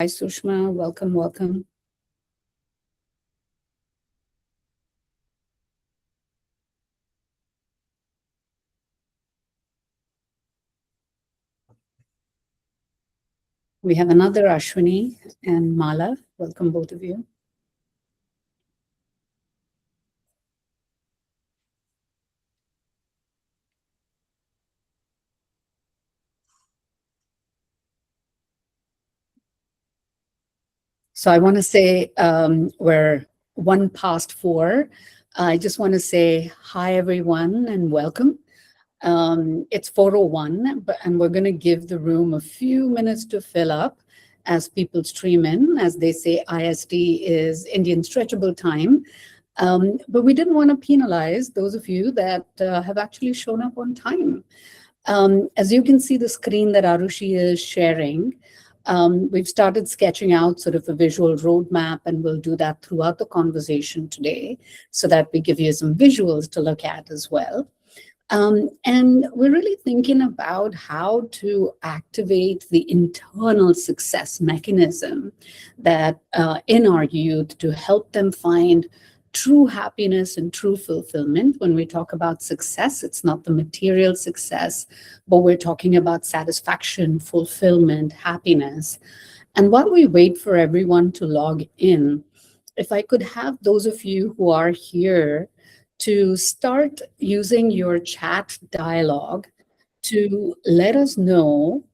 Hi, Sushma. Welcome, welcome. We have another Ashwini and Mala. Welcome, both of you. So I want to say we're 4:01. I just want to say hi, everyone, and welcome. It's 4:01, and we're going to give the room a few minutes to fill up as people stream in. As they say, IST is Indian Stretchable Time. But we didn't want to penalize those of you that have actually shown up on time. As you can see the screen that Arushi is sharing, we've started sketching out sort of a visual roadmap, and we'll do that throughout the conversation today so that we give you some visuals to look at as well. And we're really thinking about how to activate the internal success mechanism that in our youth to help them find true happiness and true fulfillment. When we talk about success, it's not the material success, but we're talking about satisfaction, fulfillment, happiness. And while we wait for everyone to log in, if I could have those of you who are here to start using your chat dialogue to let us know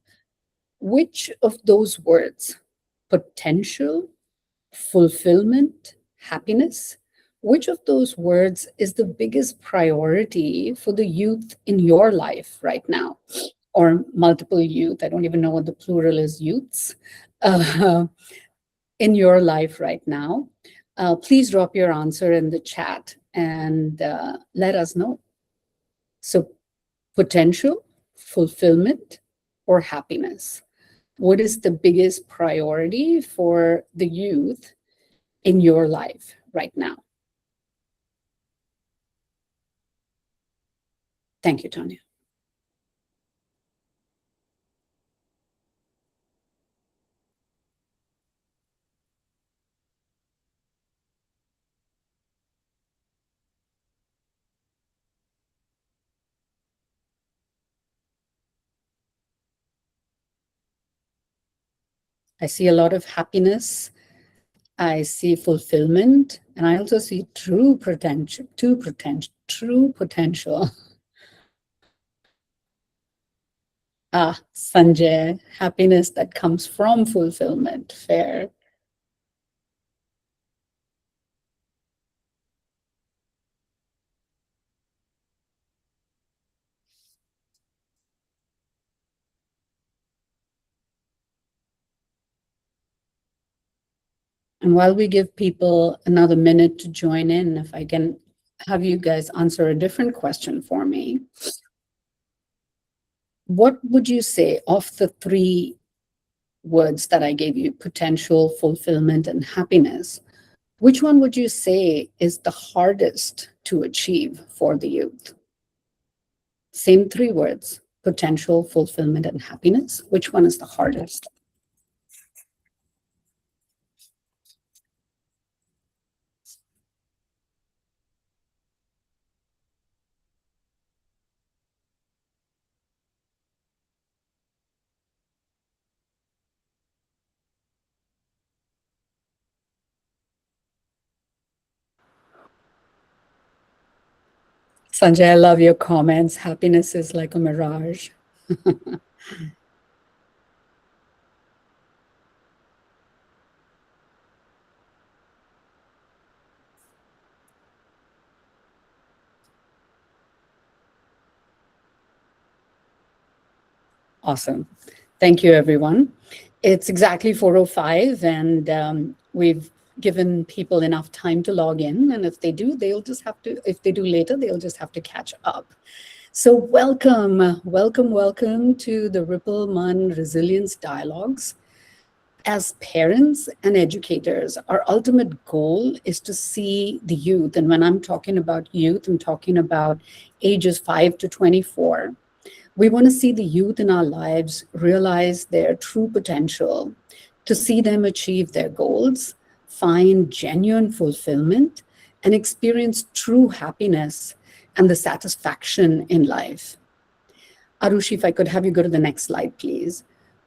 which of those words, potential, fulfillment, happiness, which of those words is the biggest priority for the youth in your life right now, or multiple youth? I don't even know what the plural is, youths, in your life right now. Please drop your answer in the chat and let us know. So potential, fulfillment, or happiness? What is the biggest priority for the youth in your life right now? Thank you, Tanya. I see a lot of happiness. I see fulfillment, and I also see true potential. Sanjay, happiness that comes from fulfillment. Fair. And while we give people another minute to join in, if I can have you guys answer a different question for me. What would you say of the three words that I gave you, potential, fulfillment, and happiness? Which one would you say is the hardest to achieve for the youth? Same three words, potential, fulfillment, and happiness. Which one is the hardest? Sanjay, I love your comments. Happiness is like a mirage. Awesome. Thank you, everyone. It's exactly 4:05, and we've given people enough time to log in. And if they do, they'll just have to, if they do later, they'll just have to catch up. So welcome to the RippleMum Resilience Dialogues. As parents and educators, our ultimate goal is to see the youth. And when I'm talking about youth, I'm talking about ages 5 to 24. We want to see the youth in our lives realize their true potential, to see them achieve their goals, find genuine fulfillment, and experience true happiness and the satisfaction in life. Arushi, if I could have you go to the next slide, please.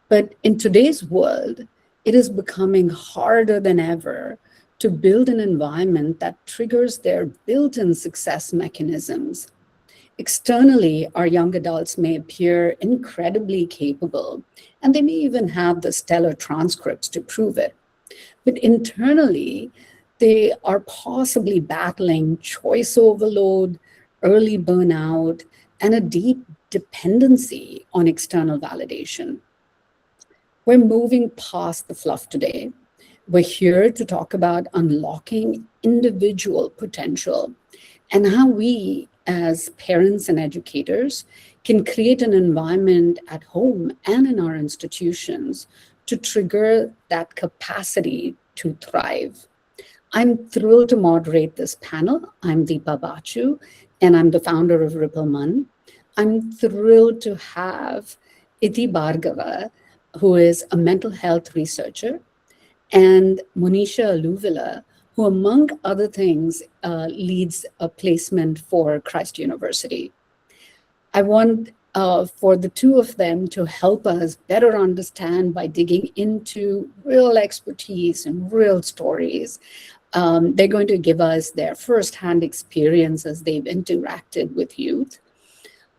But in today's world, it is becoming harder than ever to build an environment that triggers their built-in success mechanisms. Externally, our young adults may appear incredibly capable, and they may even have the stellar transcripts to prove it. But internally, they are possibly battling choice overload, early burnout, and a deep dependency on external validation. We're moving past the fluff today. We're here to talk about unlocking individual potential and how we, as parents and educators, can create an environment at home and in our institutions to trigger that capacity to thrive. I'm thrilled to moderate this panel. I'm Deepa Bachu, and I'm the founder of RippleMum. I'm thrilled to have Bhargava, who is a mental health researcher, and Monisha Aluvila, who, among other things, leads a placement for Christ University. I want for the two of them to help us better understand by digging into real expertise and real stories. They're going to give us their firsthand experience as they've interacted with youth.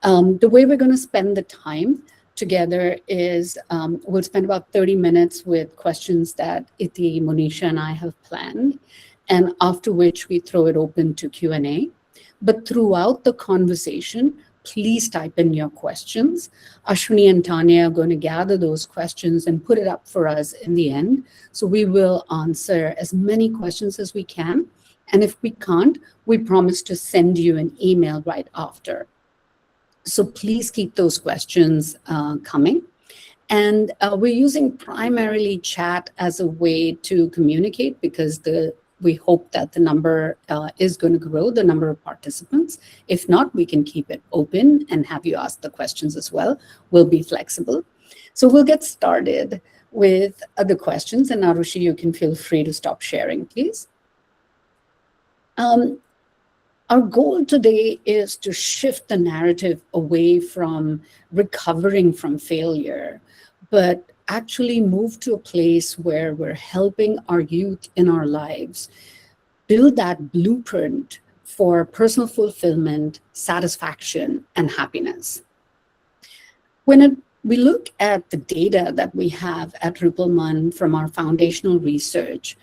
The way we're going to spend the time together is we'll spend about 30 minutes with questions that Iti, Monisha, and I have planned, and after which we throw it open to Q&A. But throughout the conversation, please type in your questions. Ashwini and Tanya are going to gather those questions and put it up for us in the end. So we will answer as many questions as we can. And if we can't, we promise to send you an email right after. So please keep those questions coming. And we're using primarily chat as a way to communicate because we hope that the number is going to grow, the number of participants. If not, we can keep it open and have you ask the questions as well. We'll be flexible. So we'll get started with the questions. And Arushi, you can feel free to stop sharing, please. Our goal today is to shift the narrative away from recovering from failure, but actually move to a place where we're helping our youth in our lives build that blueprint for personal fulfillment, satisfaction, and happiness. When we look at the data that we have at RippleMum from our foundational research,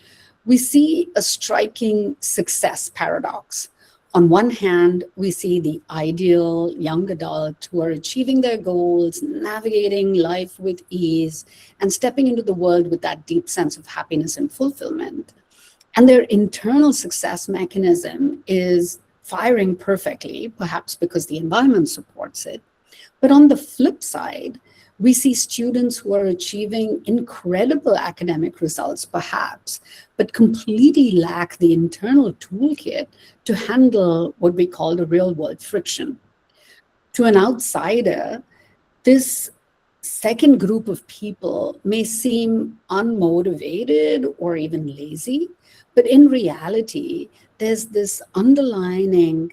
we see a striking success paradox. On one hand, we see the ideal young adult who are achieving their goals, navigating life with ease, and stepping into the world with that deep sense of happiness and fulfillment. And their internal success mechanism is firing perfectly, perhaps because the environment supports it. But on the flip side, we see students who are achieving incredible academic results, perhaps, but completely lack the internal toolkit to handle what we call the real-world friction. To an outsider, this second group of people may seem unmotivated or even lazy, but in reality, there's this underlying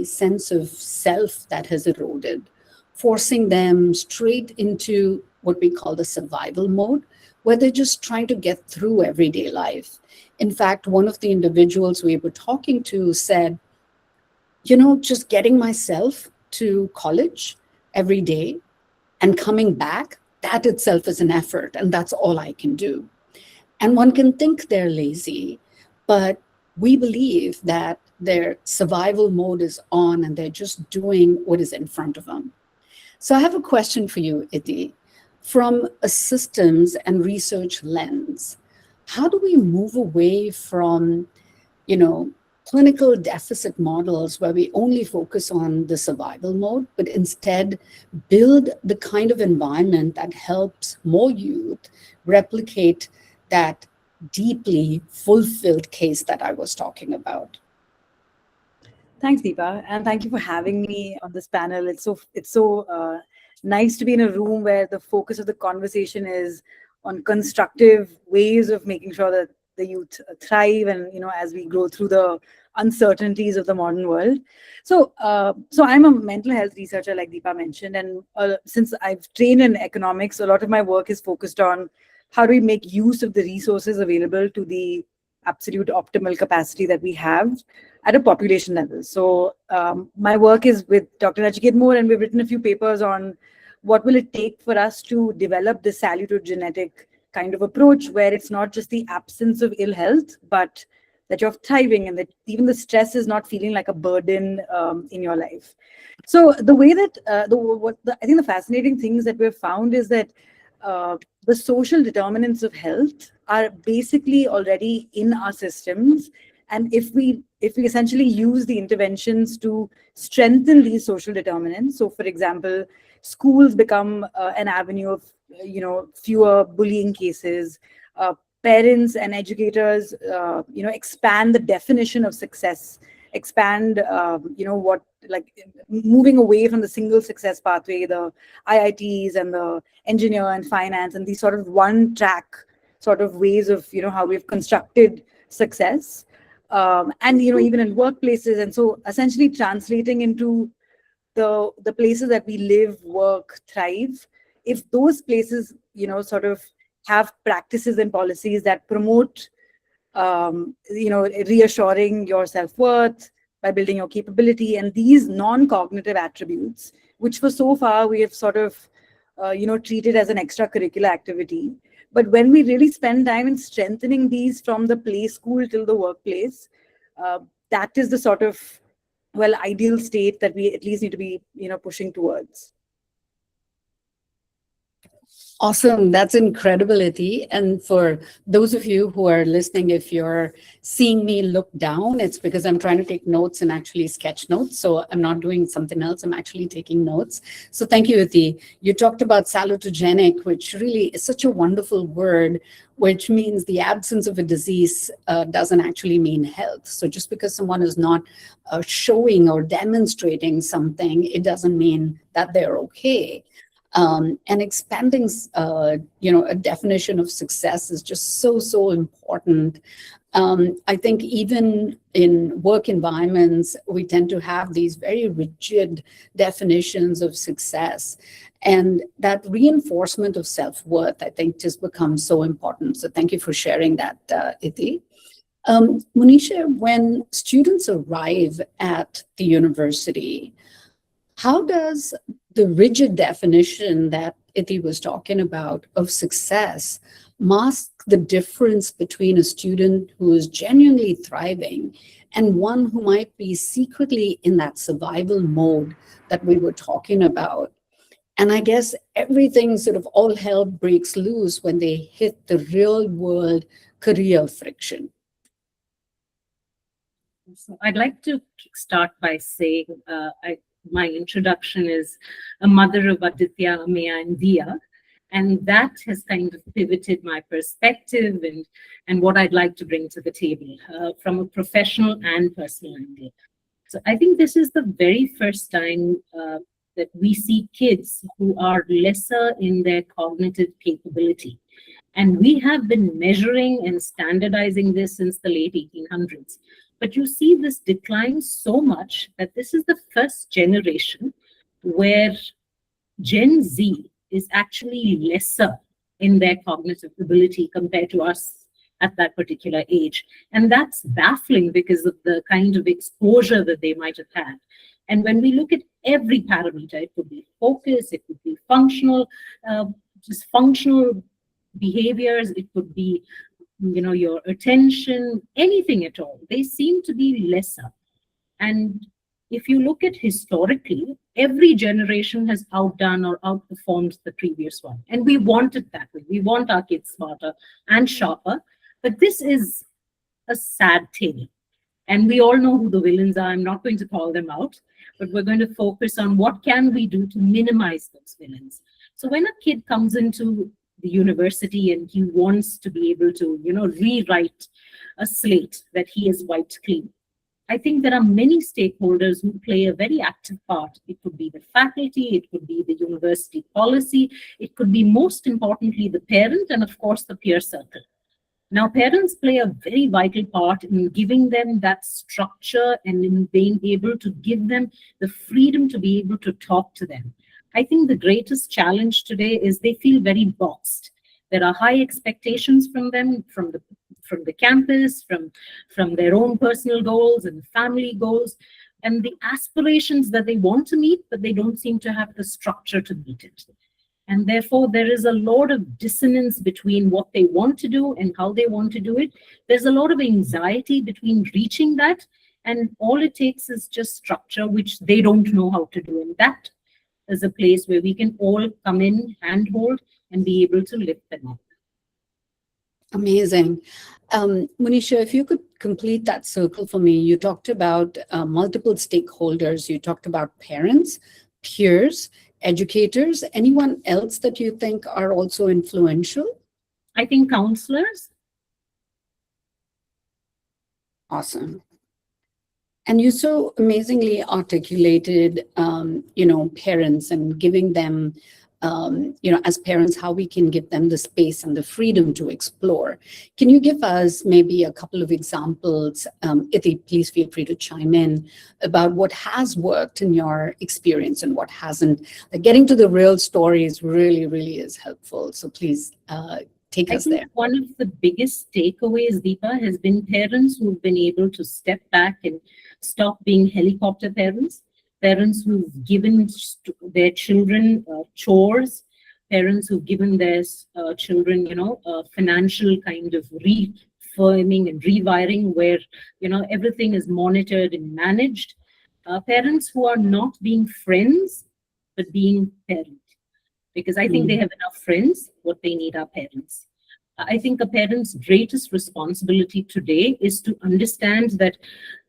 sense of self that has eroded, forcing them straight into what we call the survival mode, where they're just trying to get through everyday life. In fact, one of the individuals we were talking to said, just getting myself to college every day and coming back, that itself is an effort, and that's all I can do. And one can think they're lazy, but we believe that their survival mode is on and they're just doing what is in front of them. So I have a question for you, Iti. From a systems and research lens, how do we move away from, clinical deficit models where we only focus on the survival mode, but instead build the kind of environment that helps more youth replicate that deeply fulfilled case that I was talking about? Thanks, Deepa, and thank you for having me on this panel. It's so nice to be in a room where the focus of the conversation is constructive ways of making sure that the youth thrive, and as we go through the uncertainties of the modern world. So I'm a mental health researcher, like Deepa mentioned, and since I've trained in economics, a lot of my work is focused on how do we make use of the resources available to the absolute optimal capacity that we have at a population level. So my work is with Dr. 𝗤𝗫𝗀𝗶, and we've written a few papers on what will it take for us to develop this salutogenetic kind of approach, where it's not just the absence of ill health, but that you're thriving, and that even the stress is not feeling like a burden in your life. So the way that I think the fascinating things that we've found is that the social determinants of health are basically already in our systems, and if we essentially use the interventions to strengthen these social determinants, so for example, schools become an avenue of fewer bullying cases, parents and educators expand the definition of success, expand what, like, moving away from the single success pathway, the IITs and the engineer and finance, and these sort of one track sort of ways of how we've constructed success, and even in workplaces. And so essentially translating into the places that we live, work, thrive, if those places sort of have practices and policies that promote reassuring your self-worth by building your capability, and these non-cognitive attributes, which for so far we have sort of treated as an extracurricular activity. But when we really spend time in strengthening these from the play school till the workplace, that is the sort of ideal state that we at least need to be pushing towards. Awesome. That's incredible, 𝗤𝗫𝗀𝗶. And for those of you who are listening, if you're seeing me look down, it's because I'm trying to take notes and actually sketch notes. So I'm not doing something else. I'm actually taking notes. So thank you, 𝗤𝗫𝗀𝗶. You talked about salutogenic, which really is such a wonderful word, which means the absence of a disease doesn't actually mean health. So just because someone is not showing or demonstrating something, it doesn't mean that they're okay. And expanding, a definition of success is just so important. I think even in work environments, we tend to have these very rigid definitions of success. And that reinforcement of self-worth, I think, just becomes so important. So thank you for sharing that, 𝗤𝗫𝗀𝗶. Monisha, when students arrive at the university, how does the rigid definition that 𝗤𝗫𝗀𝗶 was talking about of success mask the difference between a student who is genuinely thriving and one who might be secretly in that survival mode that we were talking about? And I guess everything sort of all hell breaks loose when they hit the real world career friction. So I'd like to start by saying my introduction is a mother of Aditya, Ameya, and Diya, and that has kind of pivoted my perspective and what I'd like to bring to the table from a professional and personal angle. So I think this is the very first time that we see kids who are lesser in their cognitive capability. And we have been measuring and standardizing this since the late 1800s. But you see this decline so much that this is the first generation where Gen Z is actually lesser in their cognitive ability compared to us at that particular age. And that's baffling because of the kind of exposure that they might have had. And when we look at every parameter, it could be focus, it could be functional, just functional behaviors, it could be your attention, anything at all, they seem to be lesser. And if you look at historically, every generation has outdone or outperformed the previous one. And we want it that way. We want our kids smarter and sharper. But this is a sad tale. And we all know who the villains are. I'm not going to call them out, but we're going to focus on what can we do to minimize those villains. So when a kid comes into the university and he wants to be able to, rewrite a slate that he has wiped clean. I think there are many stakeholders who play a very active part. It could be the faculty, it could be the university policy, it could be most importantly the parent, and of course the peer circle. Now, parents play a very vital part in giving them that structure and in being able to give them the freedom to be able to talk to them. I think the greatest challenge today is they feel very boxed. There are high expectations from them, from the campus, from their own personal goals and family goals, and the aspirations that they want to meet, but they don't seem to have the structure to meet it. And therefore, there is a lot of dissonance between what they want to do and how they want to do it. There's a lot of anxiety between reaching that, and all it takes is just structure, which they don't know how to do. And that is a place where we can all come in, handhold, and be able to lift them up. Amazing. Monisha, if you could complete that circle for me. You talked about multiple stakeholders. You talked about parents, peers, educators. Anyone else that you think are also influential? I think counselors. Awesome. And you so amazingly articulated, parents and giving them, as parents, how we can give them the space and the freedom to explore. Can you give us maybe a couple of examples? Ithi, please feel free to chime in about what has worked in your experience and what hasn't. Getting to the real stories really, really is helpful. So please take us there. One of the biggest takeaways, Deepa, has been parents who've been able to step back and stop being helicopter parents. Parents who've given their children chores, parents who've given their children, financial kind of refirming and rewiring where, everything is monitored and managed. Parents who are not being friends, but being parent. Because I think they have enough friends. What they need are parents. I think a parent's greatest responsibility today is to understand that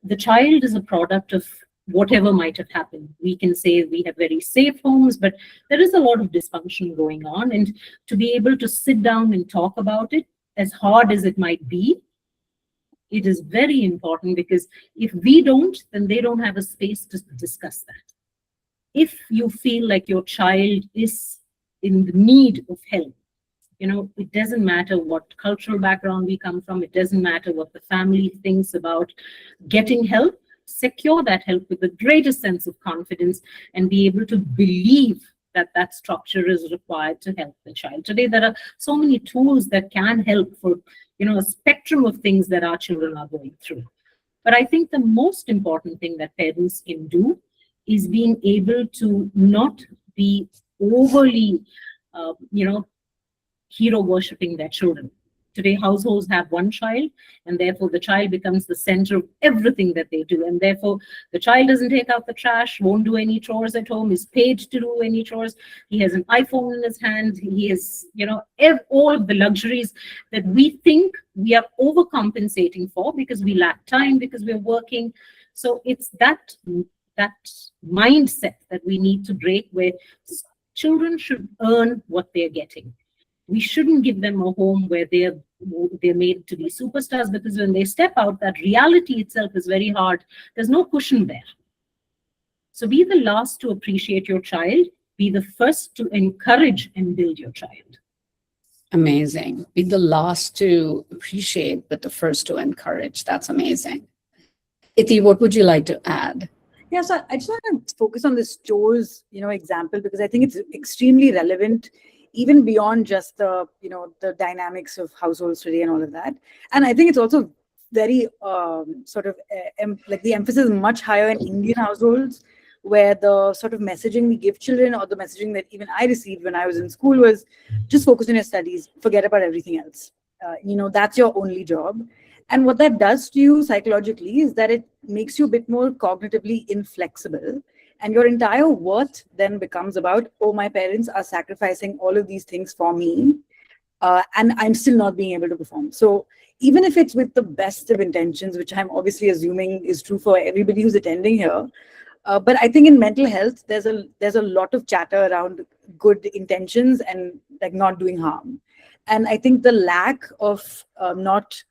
the child is a product of whatever might have happened. We can say we have very safe homes, but there is a lot of dysfunction going on. And to be able to sit down and talk about it, as hard as it might be, it is very important, because if we don't, then they don't have a space to discuss that. If you feel like your child is in the need of help, it doesn't matter what cultural background we come from, it doesn't matter what the family thinks about getting help, secure that help with the greatest sense of confidence and be able to believe that that structure is required to help the child. Today, there are so many tools that can help for, a spectrum of things that our children are going through. But I think the most important thing that parents can do is being able to not be overly, hero worshipping their children. Today, households have one child, and therefore the child becomes the center of everything that they do. And therefore, the child doesn't take out the trash, won't do any chores at home, is paid to do any chores. He has an iPhone in his hand. He has, all of the luxuries that we think we are overcompensating for because we lack time, because we're working. So it's that mindset that we need to break, where children should earn what they're getting. We shouldn't give them a home where they're made to be superstars, because when they step out, that reality itself is very hard. There's no cushion there. So be the last to appreciate your child. Be the first to encourage and build your child. Amazing. Be the last to appreciate, but the first to encourage. That's amazing. Ithi, what would you like to add? Yeah, so I just want to focus on this chores, example, because I think it's extremely relevant, even beyond just the, the dynamics of households today and all of that. And I think it's also very like the emphasis is much higher in Indian households, where the sort of messaging we give children, or the messaging that even I received when I was in school, was just focus on your studies, forget about everything else. That's your only job. And what that does to you psychologically is that it makes you a bit more cognitively inflexible. And your entire worth then becomes about, oh, my parents are sacrificing all of these things for me, and I'm still not being able to perform. So even if it's with the best of intentions, which I'm obviously assuming is true for everybody who's attending here, but I think in mental health, there's a lot of chatter around good intentions and like not doing harm. And I think the lack of not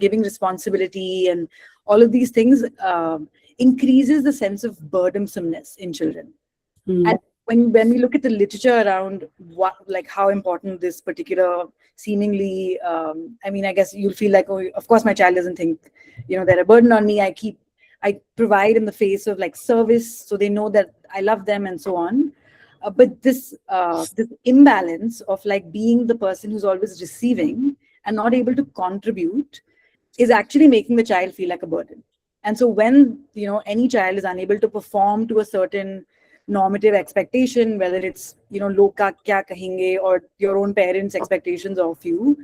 giving responsibility and all of these things increases the sense of burdensomeness in children. And when we look at the literature around what, like how important this particular seemingly, I mean, I guess you'll feel like, oh, of course my child doesn't think, they're a burden on me. I provide in the face of like service, so they know that I love them and so on. But this imbalance of like being the person who's always receiving and not able to contribute is actually making the child feel like a burden. And so when, any child is unable to perform to a certain normative expectation, whether it's, log kya kahenge or your own parents' expectations of you,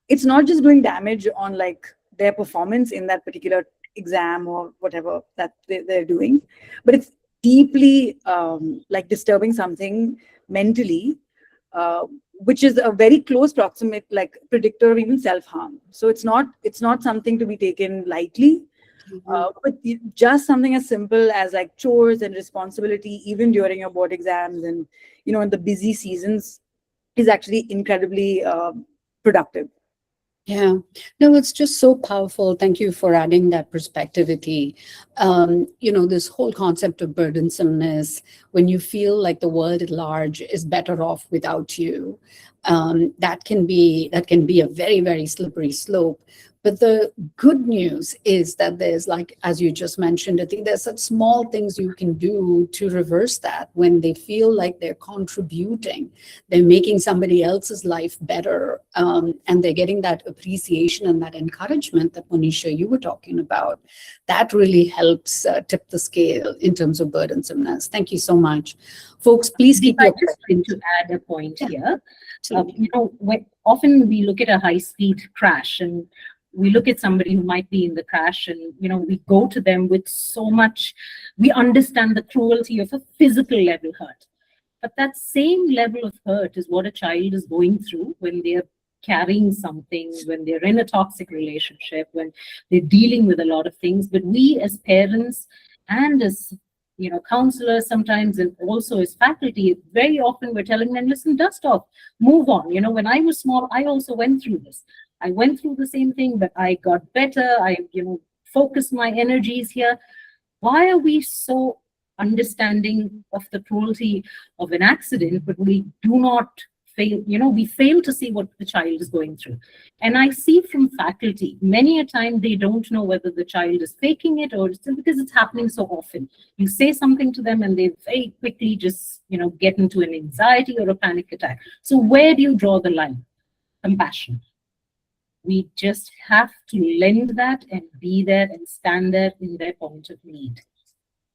it's not just doing damage on like their performance in that particular exam or whatever that they're doing, but it's deeply like disturbing something mentally, which is a very close proximate like predictor of even self-harm. So it's not something to be taken lightly. But just something as simple as like chores and responsibility, even during your board exams and, in the busy seasons, is actually incredibly productive. Yeah, no, it's just so powerful. Thank you for adding that perspectivity. This whole concept of burdensomeness, when you feel like the world at large is better off without you, that can be a very, very slippery slope. But the good news is that there's, like, as you just mentioned, I think there's such small things you can do to reverse that. When they feel like they're contributing, they're making somebody else's life better, and they're getting that appreciation and that encouragement that, Monisha, you were talking about. That really helps tip the scale in terms of burdensomeness. Thank you so much. Folks, please keep your questions. To add a point here. Often we look at a high-speed crash and we look at somebody who might be in the crash and, we go to them with so much, we understand the cruelty of a physical level hurt. But that same level of hurt is what a child is going through when they're carrying something, when they're in a toxic relationship, when they're dealing with a lot of things. But we as parents and as counselors sometimes, and also as faculty, very often we're telling them, listen, dust off, move on. When I was small, I also went through this. I went through the same thing, but I got better. I, focused my energies here. Why are we so understanding of the cruelty of an accident, but we do not fail, we fail to see what the child is going through. And I see from faculty, many a time they don't know whether the child is faking it or it's because it's happening so often. You say something to them and they very quickly just, get into an anxiety or a panic attack. So where do you draw the line? Compassion. We just have to lend that and be there and stand there in their point of need.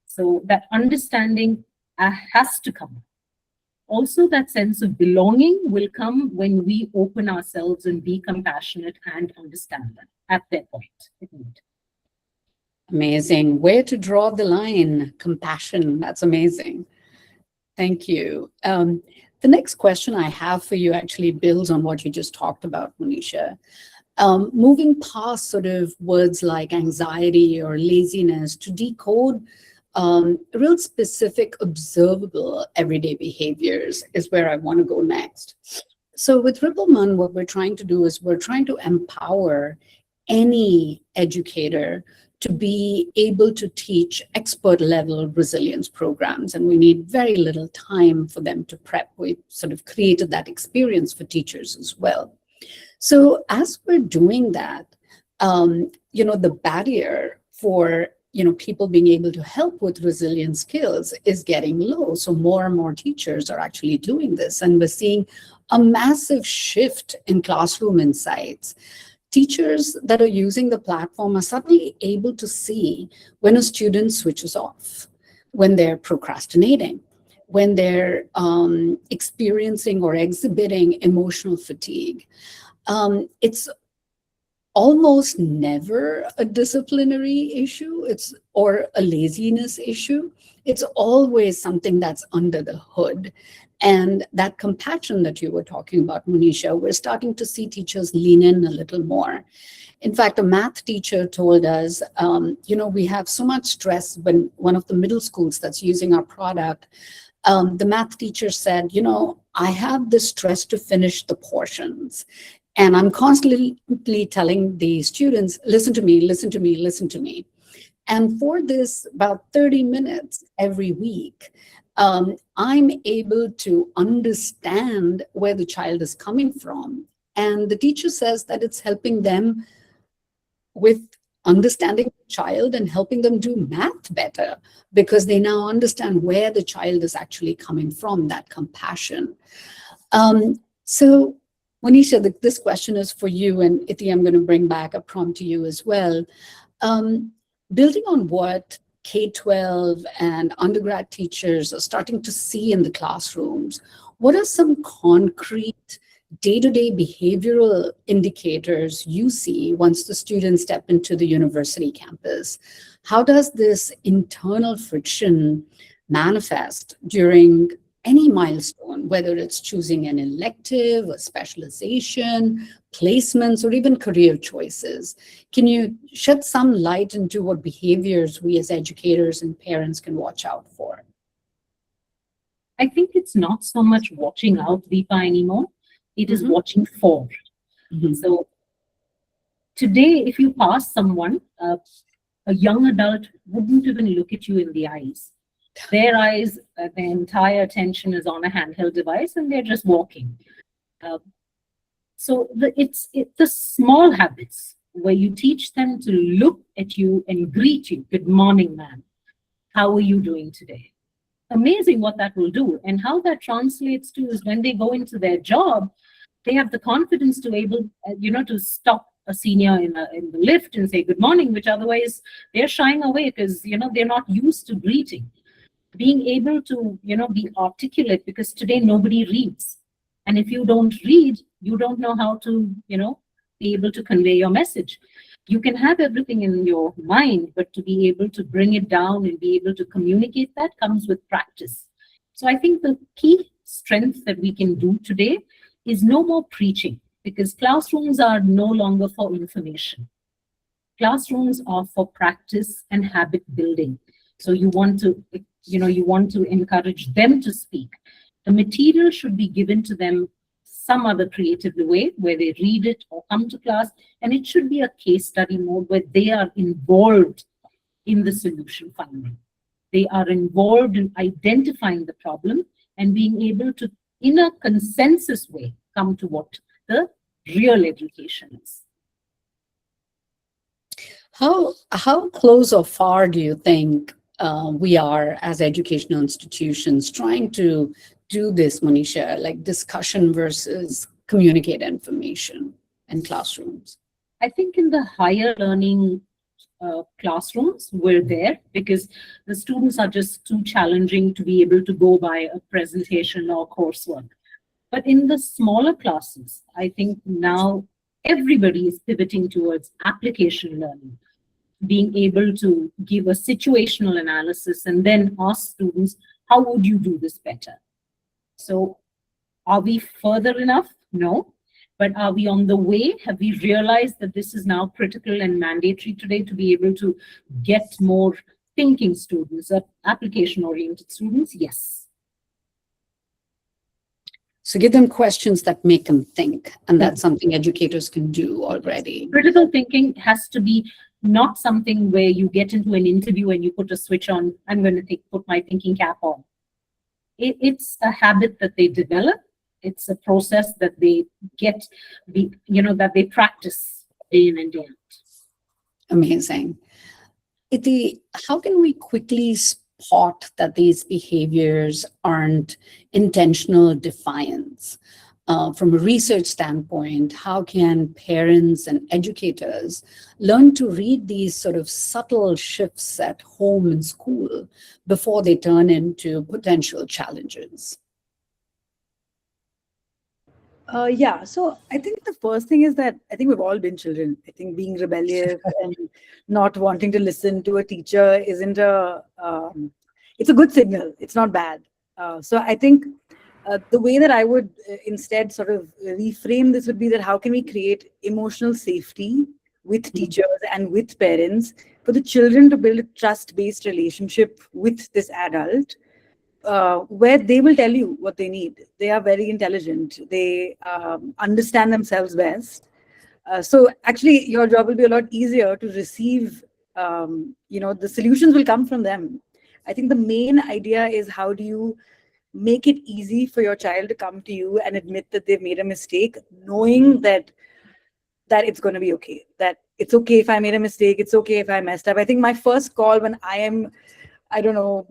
So that understanding has to come. Also, that sense of belonging will come when we open ourselves and be compassionate and understand them at their point of need. Amazing. Where to draw the line? Compassion. That's amazing. Thank you. The next question I have for you actually builds on what you just talked about, Monisha. Moving past sort of words like anxiety or laziness to decode real specific, observable, everyday behaviors is where I want to go next. So with RippleMum, what we're trying to do is we're trying to empower any educator to be able to teach expert level resilience programs. And we need very little time for them to prep. We sort of created that experience for teachers as well. So as we're doing that, the barrier for people being able to help with resilience skills is getting low. So more and more teachers are actually doing this. And we're seeing a massive shift in classroom insights. Teachers that are using the platform are suddenly able to see when a student switches off, when they're procrastinating, when they're experiencing or exhibiting emotional fatigue. It's almost never a disciplinary issue or a laziness issue. It's always something that's under the hood. And that compassion that you were talking about, Monisha, we're starting to see teachers lean in a little more. In fact, a math teacher told us, we have so much stress. When one of the middle schools that's using our product, the math teacher said, I have this stress to finish the portions. And I'm constantly telling the students, listen to me, listen to me, listen to me. And for this about 30 minutes every week, I'm able to understand where the child is coming from. And the teacher says that it's helping them with understanding the child and helping them do math better, because they now understand where the child is actually coming from, that compassion. So Monisha, this question is for you, and Iti, I'm going to bring back a prompt to you as well. Building on what K-12 and undergrad teachers are starting to see in the classrooms, what are some concrete day-to-day behavioral indicators you see once the students step into the university campus? How does this internal friction manifest during any milestone, whether it's choosing an elective, a specialization, placements, or even career choices? Can you shed some light into what behaviors we as educators and parents can watch out for? I think it's not so much watching out, Deepa, anymore. It is watching for. So today, if you pass someone, a young adult wouldn't even look at you in the eyes. Their eyes, their entire attention is on a handheld device, and they're just walking. So it's the small habits where you teach them to look at you and greet you. Good morning, ma'am. How are you doing today? Amazing what that will do. And how that translates to is when they go into their job, they have the confidence to able, to stop a senior in the lift and say good morning, which otherwise they're shying away because, they're not used to greeting. Being able to, be articulate, because today nobody reads. And if you don't read, you don't know how to, be able to convey your message. You can have everything in your mind, but to be able to bring it down and be able to communicate that comes with practice. So I think the key strength that we can do today is no more preaching, because classrooms are no longer for information. Classrooms are for practice and habit building. So you want to, encourage them to speak. The material should be given to them some other creative way where they read it or come to class, and it should be a case study mode where they are involved in the solution finding. They are involved in identifying the problem and being able to, in a consensus way, come to what the real education is. How close or far do you think we are as educational institutions trying to do this, Monisha, like discussion versus communicate information in classrooms? I think in the higher learning classrooms, we're there because the students are just too challenging to be able to go by a presentation or coursework. But in the smaller classes, I think now everybody is pivoting towards application learning, being able to give a situational analysis and then ask students, how would you do this better? So are we further enough? No. But are we on the way? Have we realized that this is now critical and mandatory today to be able to get more thinking students, application-oriented students? Yes. So give them questions that make them think, and that's something educators can do already. Critical thinking has to be not something where you get into an interview and you put a switch on, I'm going to put my thinking cap on. It's a habit that they develop. It's a process that they get, that they practice day in and day out. Amazing. Iti, how can we quickly spot that these behaviors aren't intentional defiance? From a research standpoint, how can parents and educators learn to read these sort of subtle shifts at home and school before they turn into potential challenges? Yeah, so I think the first thing is that I think we've all been children. I think being rebellious and not wanting to listen to a teacher isn't it's a good signal. It's not bad. So I think the way that I would instead sort of reframe this would be that how can we create emotional safety with teachers and with parents for the children to build a trust-based relationship with this adult, where they will tell you what they need. They are very intelligent. They understand themselves best. So actually, your job will be a lot easier to receive the solutions will come from them. I think the main idea is, how do you make it easy for your child to come to you and admit that they've made a mistake, knowing that it's going to be okay, that it's okay if I made a mistake, it's okay if I messed up. I think my first call when I am, I don't know,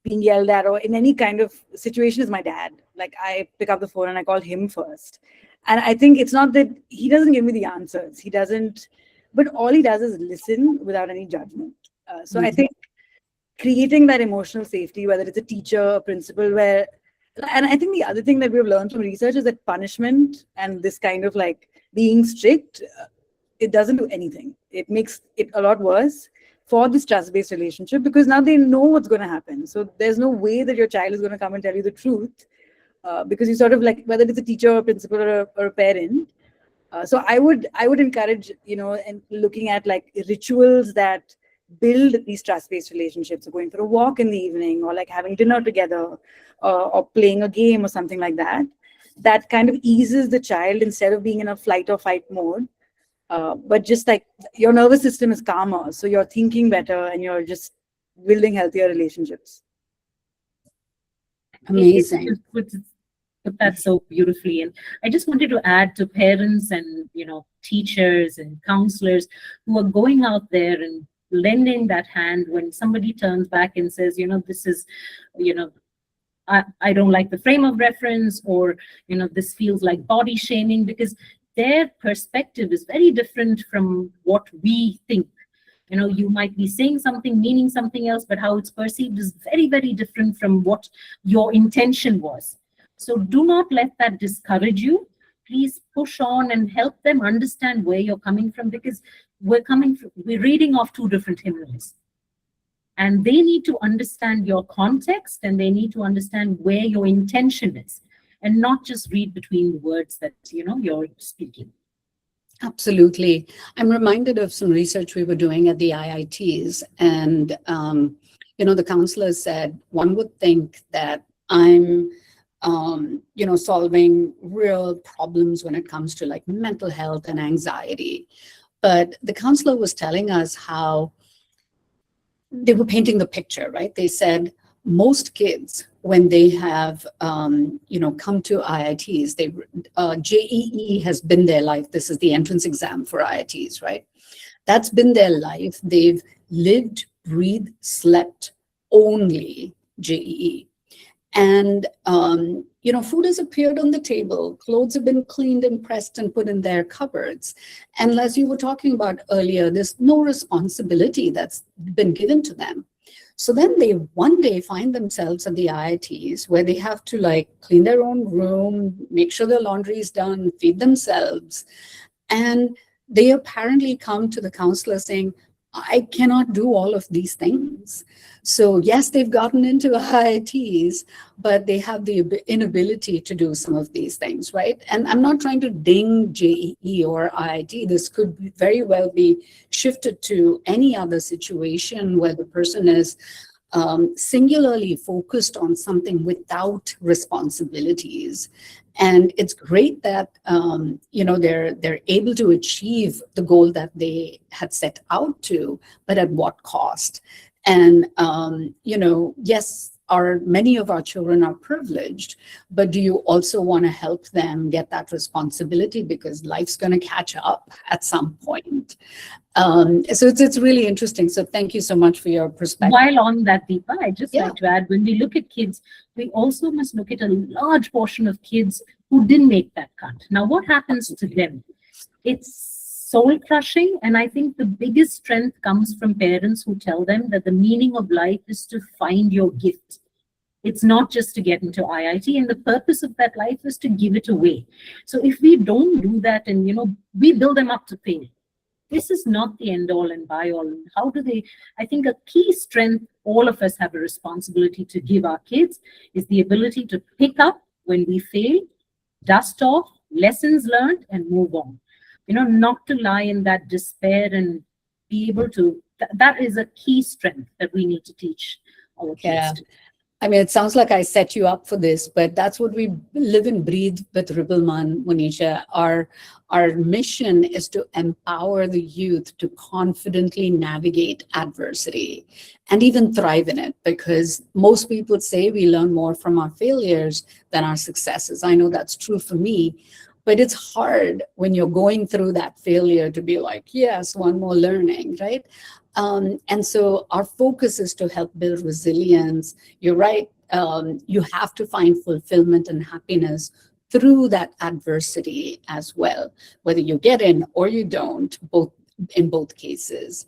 being yelled at or in any kind of situation is my dad. Like, I pick up the phone and I call him first. And I think it's not that he doesn't give me the answers. He doesn't, but all he does is listen without any judgment. So I think creating that emotional safety, whether it's a teacher, a principal, and I think the other thing that we've learned from research is that punishment and this kind of like being strict, it doesn't do anything. It makes it a lot worse for this trust-based relationship, because now they know what's going to happen. So there's no way that your child is going to come and tell you the truth, because you sort of like, whether it's a teacher or a principal or a parent. So I would encourage, and looking at like rituals that build these trust-based relationships, so going for a walk in the evening, or like having dinner together, or playing a game or something like that. That kind of eases the child instead of being in a flight or fight mode. But just like your nervous system is calmer, so you're thinking better and you're just building healthier relationships. Amazing. Put that so beautifully. And I just wanted to add to parents and teachers and counselors who are going out there and lending that hand when somebody turns back and says, this is, I don't like the frame of reference, or this feels like body shaming, because their perspective is very different from what we think. You might be saying something, meaning something else, but how it's perceived is very, very different from what your intention was. So do not let that discourage you. Please push on and help them understand where you're coming from, because we're reading off two different hymnals. And they need to understand your context, and they need to understand where your intention is, and not just read between the words that you're speaking. Absolutely. I'm reminded of some research we were doing at the IITs, and the counselors said, one would think that I'm solving real problems when it comes to like mental health and anxiety. But the counselor was telling us how they were painting the picture, right? They said most kids, when they have, come to IITs, JEE has been their life. This is the entrance exam for IITs, right? That's been their life. They've lived, breathed, slept only JEE. And, food has appeared on the table, clothes have been cleaned and pressed and put in their cupboards. And as you were talking about earlier, there's no responsibility that's been given to them. So then they one day find themselves at the IITs where they have to like clean their own room, make sure their laundry is done, feed themselves. And they apparently come to the counselor saying, I cannot do all of these things. So yes, they've gotten into IITs, but they have the inability to do some of these things, right? And I'm not trying to ding JEE or IIT. This could very well be shifted to any other situation where the person is singularly focused on something without responsibilities. And it's great that they're able to achieve the goal that they had set out to, but at what cost? And yes, many of our children are privileged, but do you also want to help them get that responsibility, because life's going to catch up at some point? So it's really interesting. So thank you so much for your perspective. While on that, Deepa, I just like to add, when we look at kids, we also must look at a large portion of kids who didn't make that cut. Now, what happens to them? It's soul crushing. And I think the biggest strength comes from parents who tell them that the meaning of life is to find your gift. It's not just to get into IIT, and the purpose of that life is to give it away. So if we don't do that, and we build them up to fail, this is not the end all and by all. How do they? I think a key strength all of us have a responsibility to give our kids is the ability to pick up when we fail, dust off, lessons learned, and move on. Not to lie in that despair, and be able to. That is a key strength that we need to teach our kids. I mean, it sounds like I set you up for this, but that's what we live and breathe with RippleMum, Monisha. Our mission is to empower the youth to confidently navigate adversity and even thrive in it, because most people say we learn more from our failures than our successes. I know that's true for me, but it's hard when you're going through that failure to be like, yes, one more learning, right? And so our focus is to help build resilience. You're right. You have to find fulfillment and happiness through that adversity as well, whether you get in or you don't, in both cases.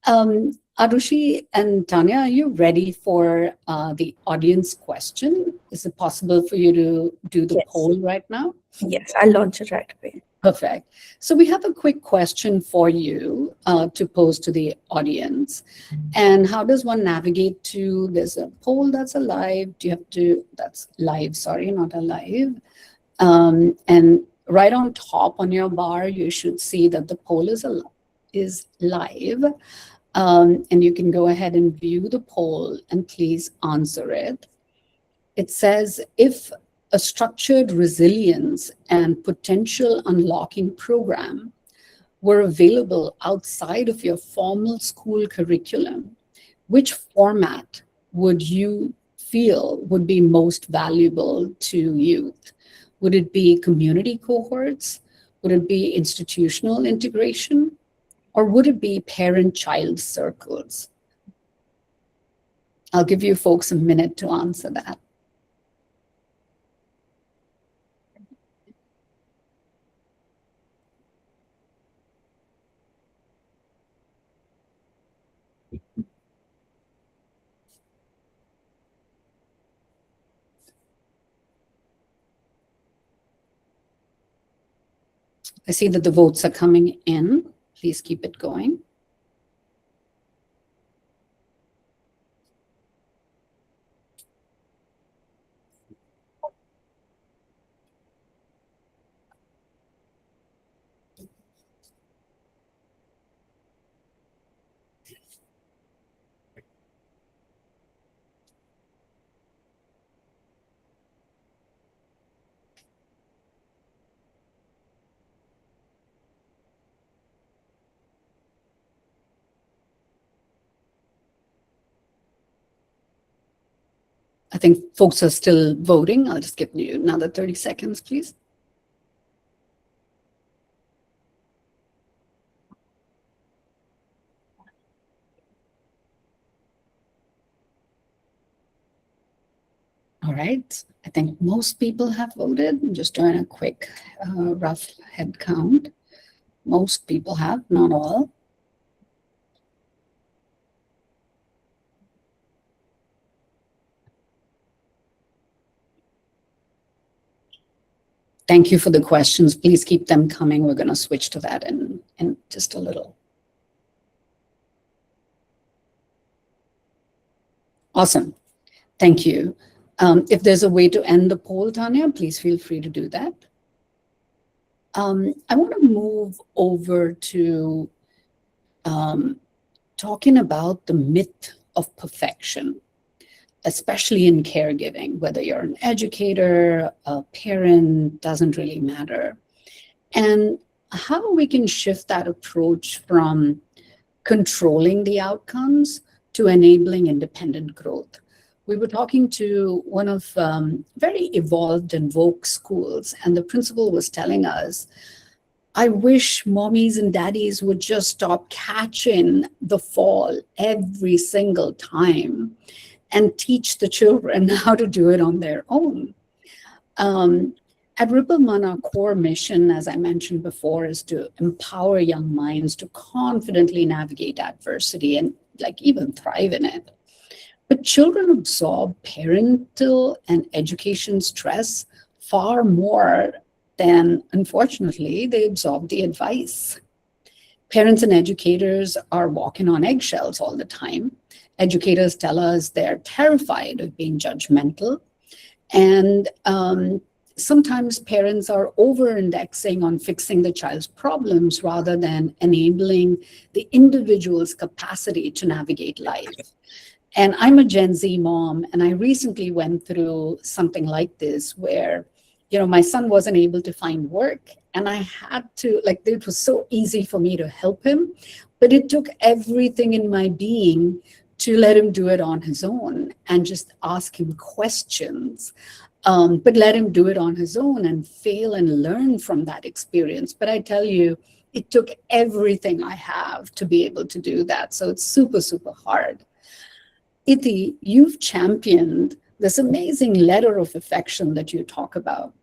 Arushi and Tanya, are you ready for the audience question? Is it possible for you to do the poll right now? Yes, I'll launch it right away. Perfect. So we have a quick question for you to pose to the audience. And how does one navigate to, there's a poll that's alive. Do you have to, that's live, sorry, not alive. And right on top on your bar, you should see that the poll is live. And you can go ahead and view the poll and please answer it. It says, if a structured resilience and potential unlocking program were available outside of your formal school curriculum, which format would you feel would be most valuable to youth? Would it be community cohorts? Would it be institutional integration? Or would it be parent-child circles? I'll give you folks a minute to answer that. I see that the votes are coming in. Please keep it going. I think folks are still voting. I'll just give you another 30 seconds, please. All right, I think most people have voted. I'm just doing a quick rough head count. Most people have, not all. Thank you for the questions. Please keep them coming. We're going to switch to that in just a little. Awesome. Thank you. If there's a way to end the poll, Tanya, please feel free to do that. I want to move over to talking about the myth of perfection, especially in caregiving, whether you're an educator, a parent, doesn't really matter. And how we can shift that approach from controlling the outcomes to enabling independent growth. We were talking to one of very evolved and woke schools, and the principal was telling us, I wish mommies and daddies would just stop catching the fall every single time and teach the children how to do it on their own. At RippleMum, our core mission, as I mentioned before, is to empower young minds to confidently navigate adversity and even thrive in it. But children absorb parental and education stress far more than, unfortunately, they absorb the advice. Parents and educators are walking on eggshells all the time. Educators tell us they're terrified of being judgmental. And sometimes parents are over-indexing on fixing the child's problems rather than enabling the individual's capacity to navigate life. And I'm a Gen Z mom, and I recently went through something like this where, my son wasn't able to find work, and I had to, it was so easy for me to help him, but it took everything in my being to let him do it on his own and just ask him questions. But let him do it on his own and fail and learn from that experience. But I tell you, it took everything I have to be able to do that. So it's super, super hard. Ithi, you've championed this amazing letter of affection that you talk about,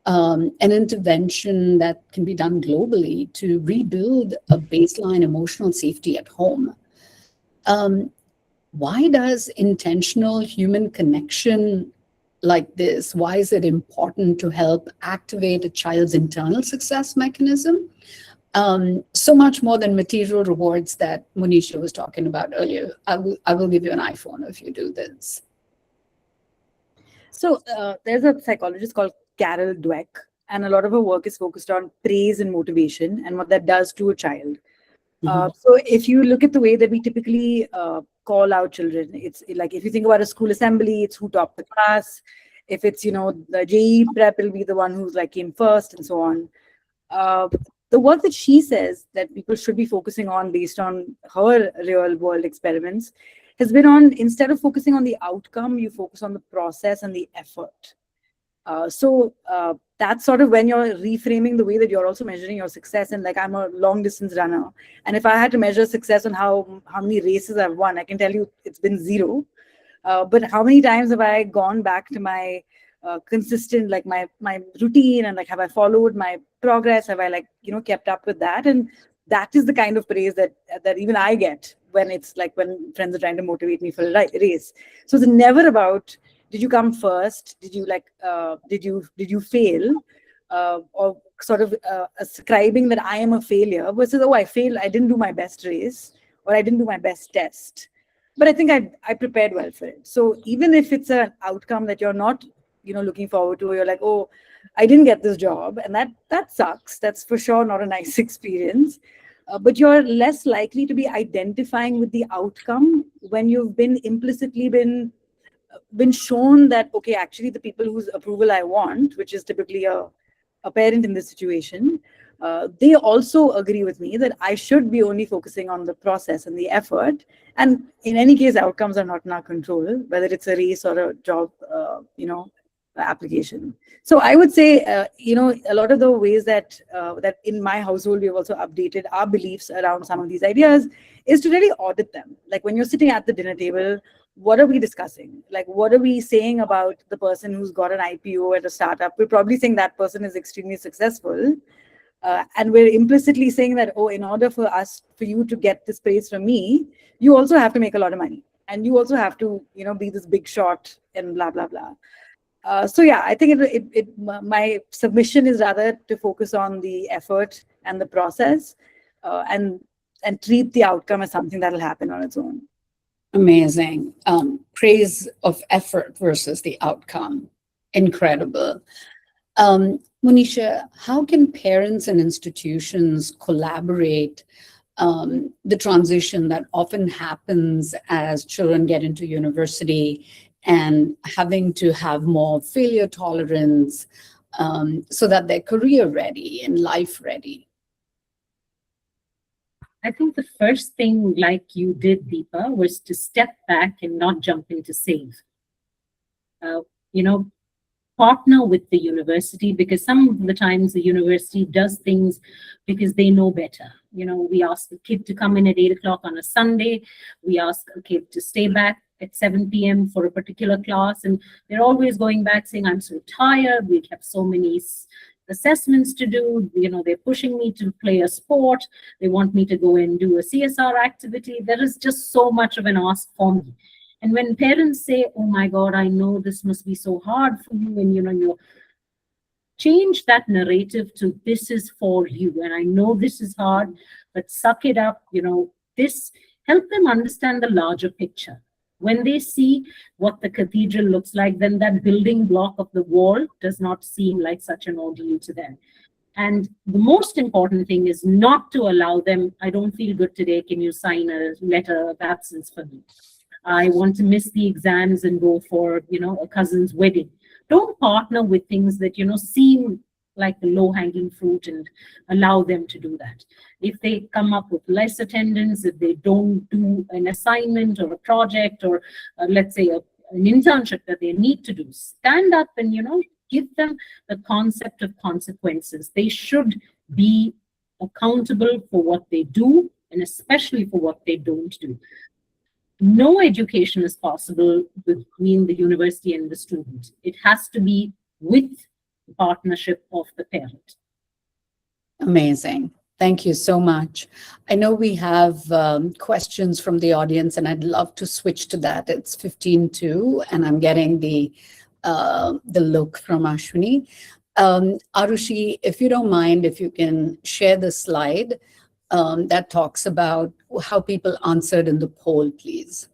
an intervention that can be done globally to rebuild a baseline emotional safety at home. Why does intentional human connection like this, why is it important to help activate a child's internal success mechanism? So much more than material rewards that Monisha was talking about earlier. I will give you an iPhone if you do this. So there's a psychologist called Carol Dweck, and a lot of her work is focused on praise and motivation and what that does to a child. So if you look at the way that we typically call out children, it's like if you think about a school assembly, it's who topped the class. If it's, the JE prep will be the one who's came first and so on. The work that she says that people should be focusing on based on her real world experiments has been on, instead of focusing on the outcome, you focus on the process and the effort. So that's sort of when you're reframing the way that you're also measuring your success. And I'm a long distance runner, and if I had to measure success on how many races I've won, I can tell you it's been 0. But how many times have I gone back to my consistent, my routine, and have I followed my progress? Have I kept up with that? And that is the kind of praise that even I get when it's when friends are trying to motivate me for a race. So it's never about, did you come first? Did you did you fail? Or sort of ascribing that I am a failure versus, oh, I failed, I didn't do my best race, or I didn't do my best test. But I think I prepared well for it. So even if it's an outcome that you're not, looking forward to, you're like, oh, I didn't get this job, and that sucks. That's for sure not a nice experience. But you're less likely to be identifying with the outcome when you've been implicitly been shown that, okay, actually the people whose approval I want, which is typically a parent in this situation, they also agree with me that I should be only focusing on the process and the effort. And in any case, outcomes are not in our control, whether it's a race or a job, application. So I would say, a lot of the ways that in my household, we've also updated our beliefs around some of these ideas is to really audit them. When you're sitting at the dinner table, what are we discussing? What are we saying about the person who's got an IPO at a startup? We're probably saying that person is extremely successful. And we're implicitly saying that, oh, in order for you to get this praise from me, you also have to make a lot of money. And you also have to, be this big shot and blah, blah, blah. So yeah, I think my submission is rather to focus on the effort and the process, and treat the outcome as something that will happen on its own. Amazing. Praise of effort versus the outcome. Incredible. Monisha, how can parents and institutions collaborate the transition that often happens as children get into university and having to have more failure tolerance so that they're career ready and life ready? I think the first thing, like you did, Deepa, was to step back and not jump in to save. Partner with the university, because some of the times the university does things because they know better. We ask the kid to come in at 8 o'clock on a Sunday. We ask a kid to stay back at 7 p.m. for a particular class. And they're always going back saying, I'm so tired. We have so many assessments to do. They're pushing me to play a sport. They want me to go and do a CSR activity. There is just so much of an ask for me. And when parents say, oh my God, I know this must be so hard for you, and you change that narrative to this is for you. And I know this is hard, but suck it up. This help them understand the larger picture. When they see what the cathedral looks like, then that building block of the wall does not seem like such an ordeal to them. And the most important thing is not to allow them, I don't feel good today, can you sign a letter of absence for me? I want to miss the exams and go for, a cousin's wedding. Don't partner with things that, seem like the low-hanging fruit and allow them to do that. If they come up with less attendance, if they don't do an assignment or a project or let's say an internship that they need to do, stand up and, give them the concept of consequences. They should be accountable for what they do and especially for what they don't do. No education is possible between the university and the student. It has to be with the partnership of the parent. Amazing. Thank you so much. I know we have questions from the audience, and I'd love to switch to that. It's 15:02, and I'm getting the look from Ashwini. Arushi, if you don't mind, if you can share the slide that talks about how people answered in the poll, please.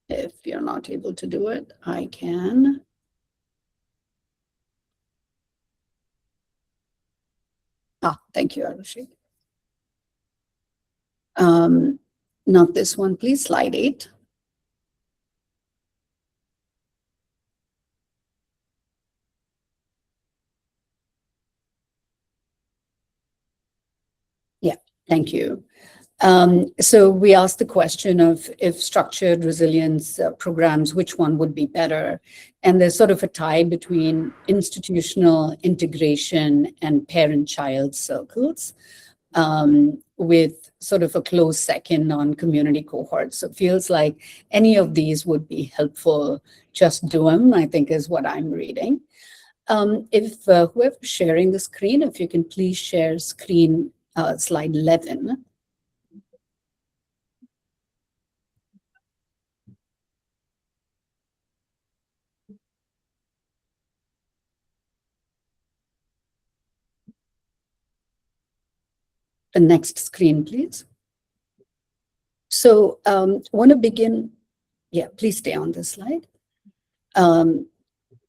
If you're not able to do it, I can. Thank you, Arushi. Not this one, please, slide 8. Yeah, thank you. So we asked the question of if structured resilience programs, which one would be better? And there's sort of a tie between institutional integration and parent-child circles, with sort of a close second on community cohorts. So it feels like any of these would be helpful. Just do them, I think, is what I'm reading. If whoever's sharing the screen, if you can please share screen slide 11. The next screen, please. So want to begin, yeah, please stay on this slide.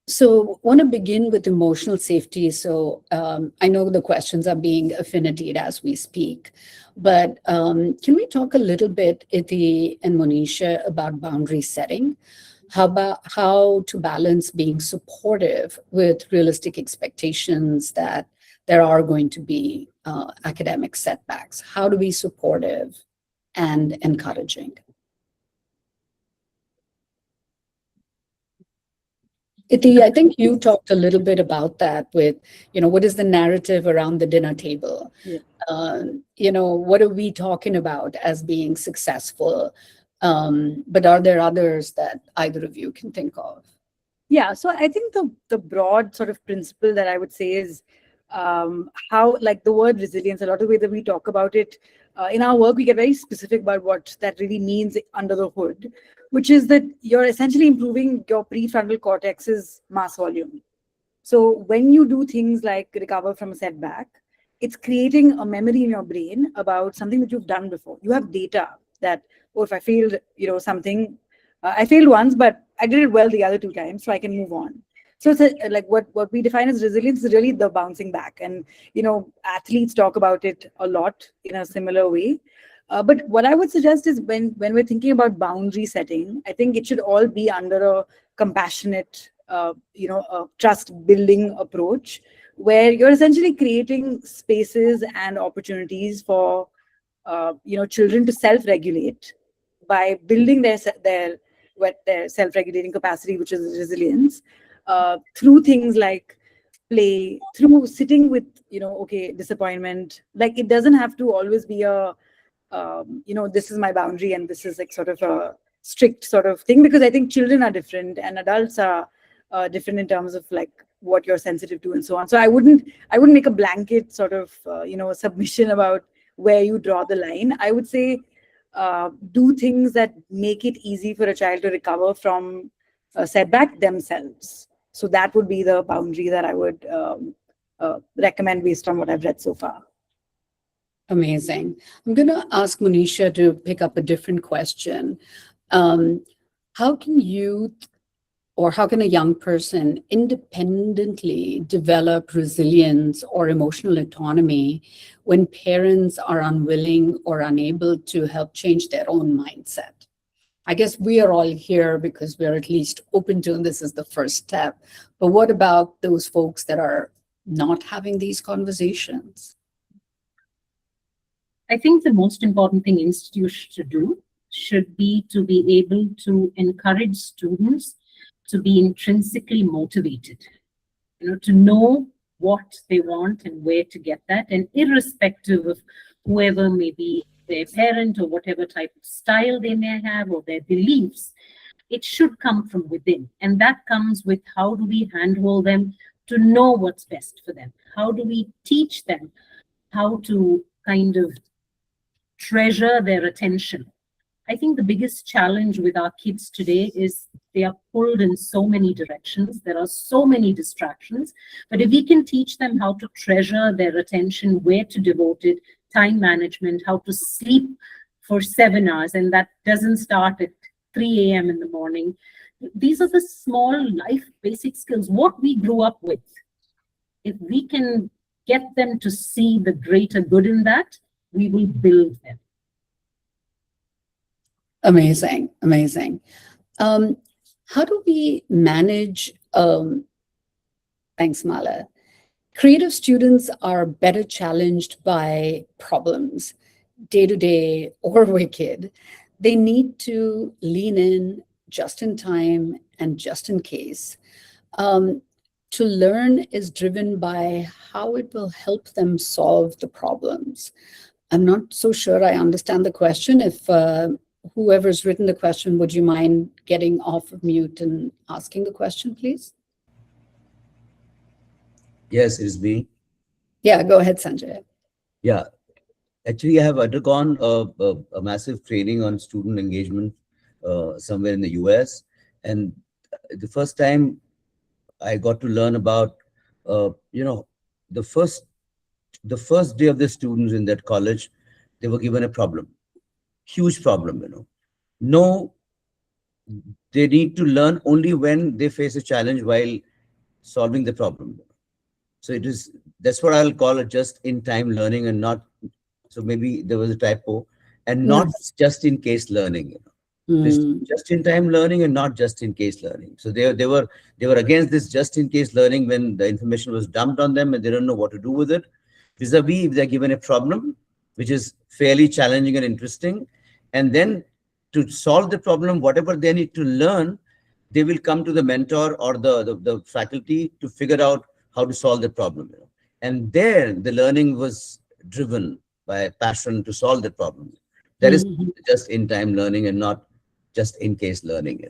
So want to begin with emotional safety. So I know the questions are being affinitied as we speak, but can we talk a little bit, Iti and Monisha, about boundary setting? How to balance being supportive with realistic expectations that there are going to be academic setbacks? How to be supportive and encouraging? Iti, I think you talked a little bit about that with, what is the narrative around the dinner table? Yeah. What are we talking about as being successful? But are there others that either of you can think of? Yeah, so I think the broad sort of principle that I would say is how, like the word resilience, a lot of the way that we talk about it in our work, we get very specific about what that really means under the hood, which is that you're essentially improving your prefrontal cortex's mass volume. So when you do things like recover from a setback, it's creating a memory in your brain about something that you've done before. You have data that, oh, if I failed, something, I failed once, but I did it well the other 2 times, so I can move on. So it's like what we define as resilience is really the bouncing back. And, athletes talk about it a lot in a similar way. But what I would suggest is when we're thinking about boundary setting, I think it should all be under a compassionate, a trust building approach, where you're essentially creating spaces and opportunities for, children to self-regulate by building their self-regulating capacity, which is resilience, through things like play, through sitting with, disappointment. Like, it doesn't have to always be a, this is my boundary and this is like sort of a strict sort of thing, because I think children are different and adults are different in terms of like what you're sensitive to and so on. So I wouldn't make a blanket sort of, submission about where you draw the line. I would say, do things that make it easy for a child to recover from a setback themselves. So that would be the boundary that I would recommend based on what I've read so far. Amazing. I'm going to ask Monisha to pick up a different question. How can youth or how can a young person independently develop resilience or emotional autonomy when parents are unwilling or unable to help change their own mindset? I guess we are all here because we're at least open to, and this is the first step. But what about those folks that are not having these conversations? I think the most important thing institutions should do should be to be able to encourage students to be intrinsically motivated, to know what they want and where to get that, and irrespective of whoever may be their parent or whatever type of style they may have or their beliefs, it should come from within. And that comes with how do we handhold them to know what's best for them? How do we teach them how to kind of treasure their attention? I think the biggest challenge with our kids today is they are pulled in so many directions. There are so many distractions. But if we can teach them how to treasure their attention, where to devote it, time management, how to sleep for 7 hours, and that doesn't start at 3 a.m. in the morning. These are the small life basic skills, what we grew up with. If we can get them to see the greater good in that, we will build them. Amazing, amazing. How do we manage, thanks, Mala. Creative students are better challenged by problems, day-to-day or wicked. They need to lean in just in time and just in case. To learn is driven by how it will help them solve the problems. I'm not so sure I understand the question. If whoever's written the question, would you mind getting off of mute and asking the question, please? Yes, it is me. Yeah, go ahead, Sanjay. Yeah, actually, I have undergone a massive training on student engagement somewhere in the US. And the first time I got to learn about, the first day of the students in that college, they were given a problem, huge problem, No, they need to learn only when they face a challenge while solving the problem. So that's what I'll call it, just-in-time learning, and not, so maybe there was a typo, and not just-in-case learning. Just-in-time learning and not just-in-case learning. So they were against this just-in-case learning when the information was dumped on them and they don't know what to do with it. Vis-a-vis, if they're given a problem, which is fairly challenging and interesting, and then to solve the problem, whatever they need to learn, they will come to the mentor or the faculty to figure out how to solve the problem. And there, the learning was driven by passion to solve the problem. That is just-in-time learning and not just-in-case learning.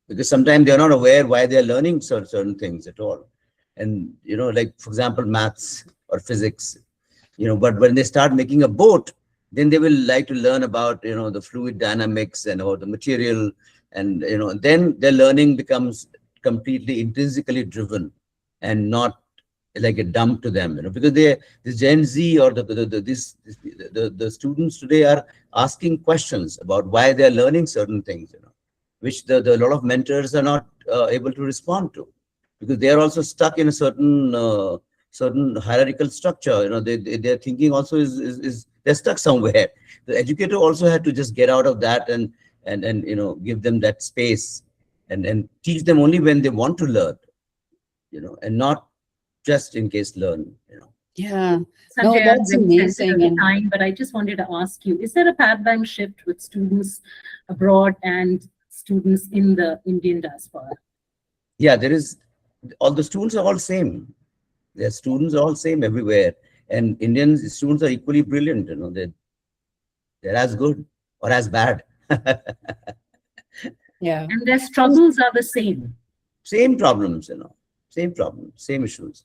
Because sometimes they're not aware why they're learning certain things at all. And, like, for example, maths or physics, but when they start making a boat, then they will like to learn about, the fluid dynamics and about the material. And, then their learning becomes completely intrinsically driven and not like a dump to them, because the Gen Z or the students today are asking questions about why they're learning certain things, which the lot of mentors are not able to respond to, because they are also stuck in a certain hierarchical structure. Their thinking also is they're stuck somewhere. The educator also had to just get out of that and give them that space and teach them only when they want to learn, and not just in case learn, Yeah, Sanjay, no, that's I'm very sensitive amazing. of time, but I just wanted to ask you, is there a paradigm shift with students abroad and students in the Indian diaspora? Yeah, there is. All the students are all same. Their students are all same everywhere. And Indian students are equally brilliant, they're as good or as bad. Yeah. And their struggles are the same. Same problems, same problems, same issues.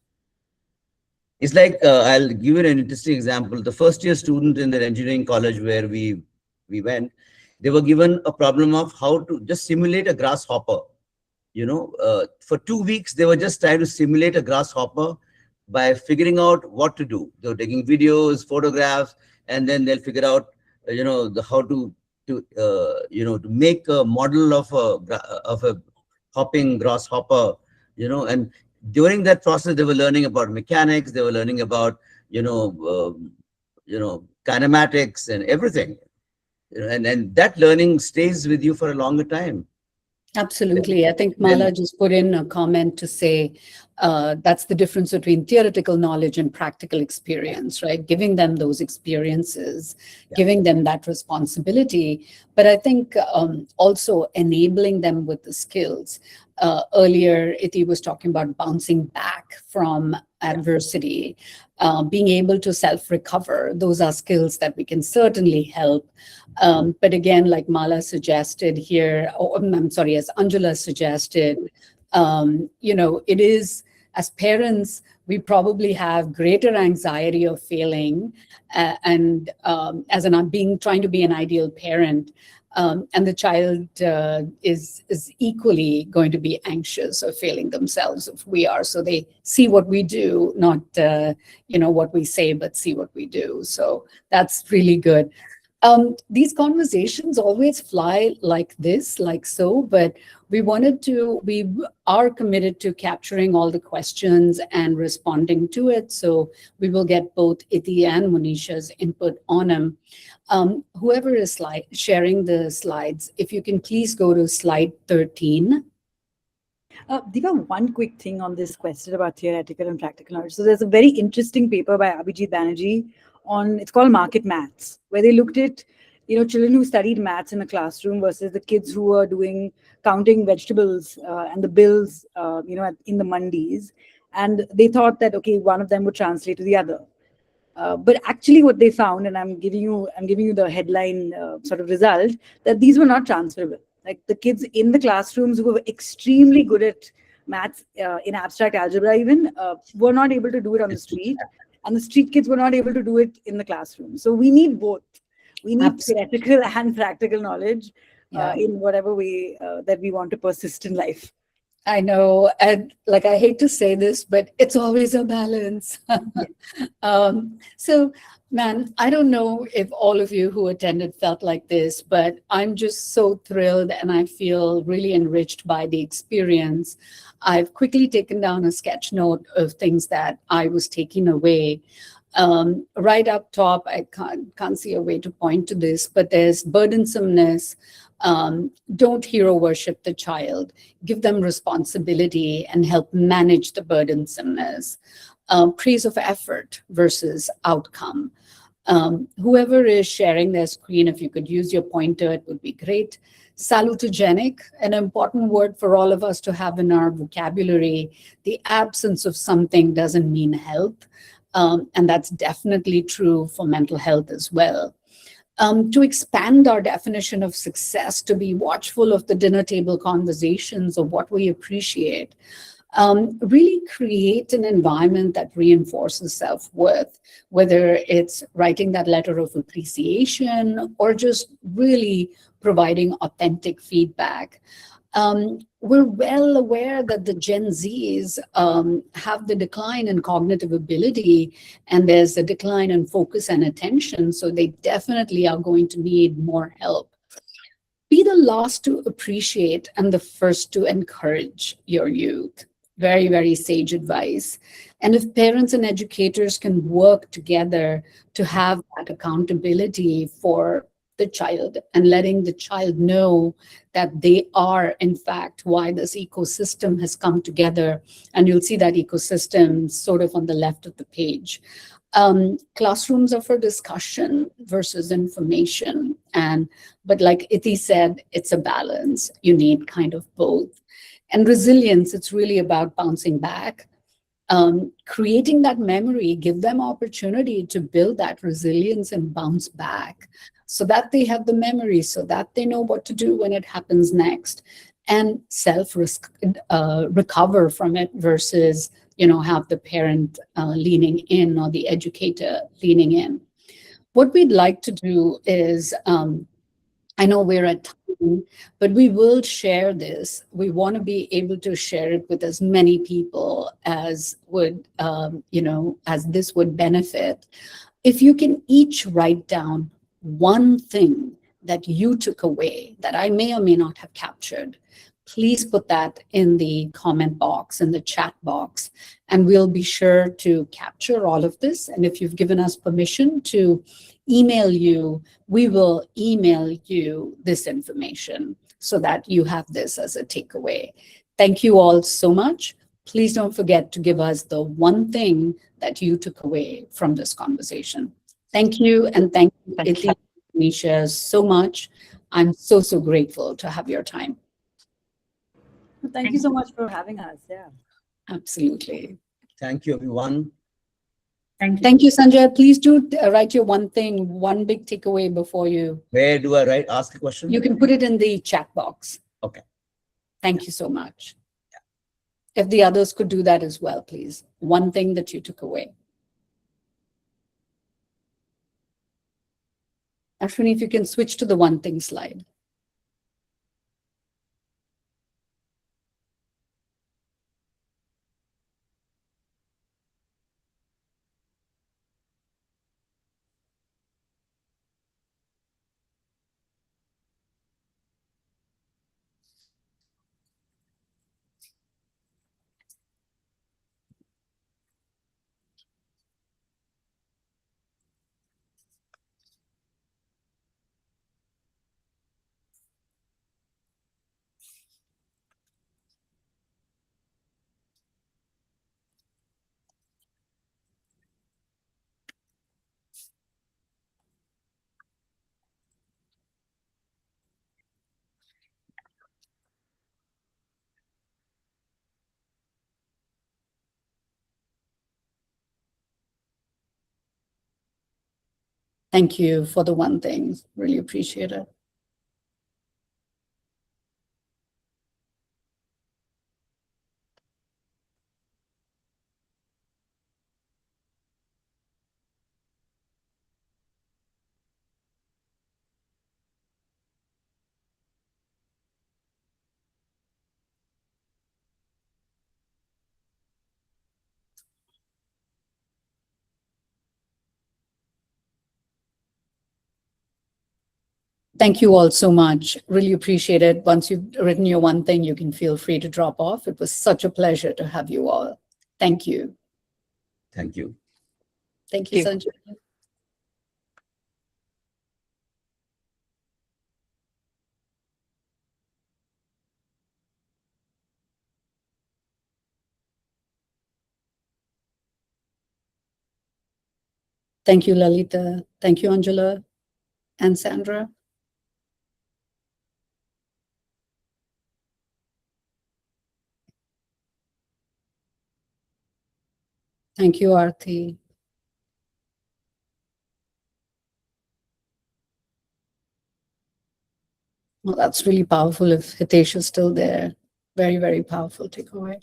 It's like, I'll give you an interesting example. The first year student in the engineering college where we went, they were given a problem of how to just simulate a grasshopper. For 2 weeks, they were just trying to simulate a grasshopper by figuring out what to do. They were taking videos, photographs, and then they'll figure out, how to make a model of a hopping grasshopper, and during that process, they were learning about mechanics, they were learning about, kinematics and everything. And that learning stays with you for a longer time. Absolutely. I think Mala just put in a comment to say that's the difference between theoretical knowledge and practical experience, right? Giving them those experiences, giving them that responsibility. But I think also enabling them with the skills. Earlier, 𝗤𝗍 was talking about bouncing back from adversity, being able to self-recover. Those are skills that we can certainly help. But again, like Mala suggested here, as Anjula suggested, it is, as parents, we probably have greater anxiety of failing and as trying to be an ideal parent. And the child is equally going to be anxious of failing themselves if we are. So they see what we do, not what we say, but see what we do. So that's really good. These conversations always fly like this, like so, but we are committed to capturing all the questions and responding to it. So we will get both 𝗤𝗍 and Monisha's input on them. Whoever is sharing the slides, if you can please go to slide 13. Deepa, one quick thing on this question about theoretical and practical knowledge. So there's a very interesting paper by Abhijit Banerjee it's called Market Maths, where they looked at, children who studied maths in a classroom versus the kids who were counting vegetables and the bills, in the mandis. And they thought that, okay, one of them would translate to the other. But actually what they found, and I'm giving you the headline sort of result, that these were not transferable. Like the kids in the classrooms who were extremely good at maths in abstract algebra even were not able to do it on the street. And the street kids were not able to do it in the classroom. So we need both. We need theoretical and practical knowledge in whatever way that we want to persist in life. I know, and I hate to say this, but it's always a balance. So, man, I don't know if all of you who attended felt like this, but I'm just so thrilled and I feel really enriched by the experience. I've quickly taken down a sketch note of things that I was taking away. Right up top, I can't see a way to point to this, but there's burdensomeness. Don't hero worship the child. Give them responsibility and help manage the burdensomeness. Praise of effort versus outcome. Whoever is sharing their screen, if you could use your pointer, it would be great. Salutogenic, an important word for all of us to have in our vocabulary. The absence of something doesn't mean health. And that's definitely true for mental health as well. To expand our definition of success, to be watchful of the dinner table conversations of what we appreciate. Really create an environment that reinforces self-worth, whether it's writing that letter of appreciation or just really providing authentic feedback. We're well aware that the Gen Zs have the decline in cognitive ability and there's a decline in focus and attention, so they definitely are going to need more help. Be the last to appreciate and the first to encourage your youth. Very, very sage advice. And if parents and educators can work together to have that accountability for the child and letting the child know that they are, in fact, why this ecosystem has come together. And you'll see that ecosystem sort of on the left of the page. Classrooms are for discussion versus information. But like 𝗤𝗍 said, it's a balance. You need kind of both. And resilience, it's really about bouncing back. Creating that memory, give them opportunity to build that resilience and bounce back so that they have the memory, so that they know what to do when it happens next, and recover from it versus, have the parent leaning in or the educator leaning in. What we'd like to do is, I know we're at time, but we will share this. We want to be able to share it with as many people as would, as this would benefit. If you can each write down one thing that you took away that I may or may not have captured, please put that in the comment box, in the chat box, and we'll be sure to capture all of this. And if you've given us permission to email you, we will email you this information so that you have this as a takeaway. Thank you all so much. Please don't forget to give us the one thing that you took away from this conversation. Thank you, and thank you, Iti, Monisha, so much. I'm so, so grateful to have your time. Thank you so much for having us. Yeah. Absolutely. Thank you, everyone. Thank you. Thank you, Sanjay. Please do write your one thing, one big takeaway before you. Where do I write? Ask a question? You can put it in the chat box. Okay. Thank you so much. If the others could do that as well, please. One thing that you took away. Ashwini, if you can switch to the one thing slide. Thank you for the one thing. Really appreciate it. Thank you all so much. Really appreciate it. Once you've written your one thing, you can feel free to drop off. It was such a pleasure to have you all. Thank you. Thank you. Thank you, Sanjay. Thank you, Lalita. Thank you, Angela and Sandra. Thank you, Aarti. Well, that's really powerful if Hitesh is still there. Very, very powerful takeaway.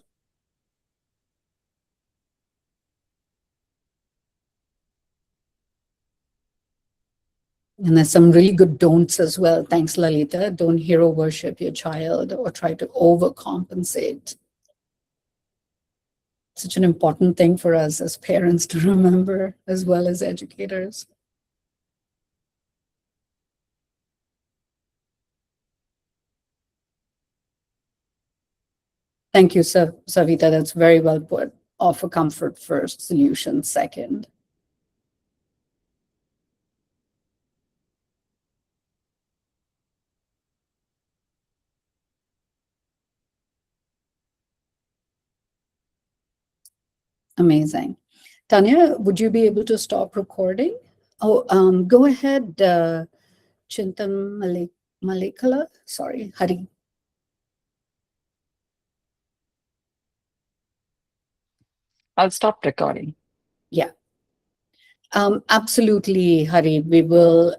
And there's some really good don'ts as well. Thanks, Lalita. Don't hero worship your child or try to overcompensate. Such an important thing for us as parents to remember, as well as educators. Thank you, Savita. That's very well put. Offer comfort first, solution second. Amazing. Tanya, would you be able to stop recording? Oh, go ahead, Chintan Malekala. Sorry, Hari. I'll stop recording. Yeah. Absolutely, Hari. We will